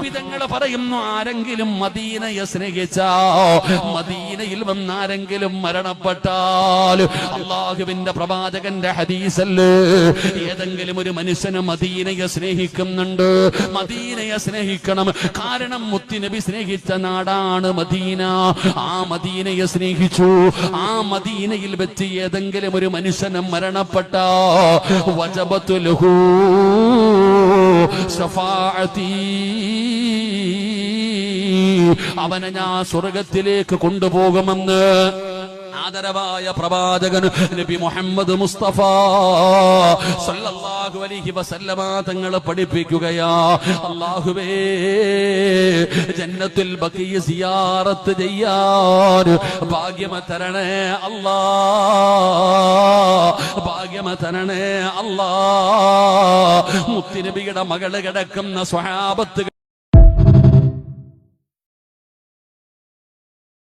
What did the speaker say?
നബി തങ്ങൾ പറയുന്നു, ആരെങ്കിലും മദീനയെ സ്നേഹിച്ച, മദീനയിൽ വന്നാരെങ്കിലും മരണപ്പെട്ടാൽ, അള്ളാഹുവിന്റെ പ്രവാചകന്റെ ഹദീസല്ലേ, ഏതെങ്കിലും ഒരു മനുഷ്യന് മദീനയെ സ്നേഹിക്കുന്നുണ്ട്, മദീനയെ സ്നേഹിക്കണം. കാരണം മുത്തുനബി സ്നേഹിച്ച നാടാണ് മദീന. ആ മദീനയെ സ്നേഹിച്ചു. ആ മദീനയിൽ വെച്ച് ഏതെങ്കിലും ഒരു മനുഷ്യന് മരണപ്പെട്ട, വജബത്തു ലഹു ശഫാഅതി, അവനെ ഞാൻ സ്വർഗത്തിലേക്ക് കൊണ്ടുപോകുമെന്ന് ആദരവായ പ്രവാചകൻ നബി മുഹമ്മദ് മുസ്തഫ സല്ലല്ലാഹു അലൈഹി വസല്ലമ തങ്ങൾ പഠിപ്പിക്കുകയാ. അല്ലാഹുവേ, ജന്നത്തുൽ ബഖീ സിയാറത്ത് ചെയ്യാൻ ഭാഗ്യം തരണേ അല്ലാ, ഭാഗ്യം തരണേ അല്ലാ. മുത്തുനബിയുടെ മകള് കിടക്കുന്ന സ്വഹാബത്ത്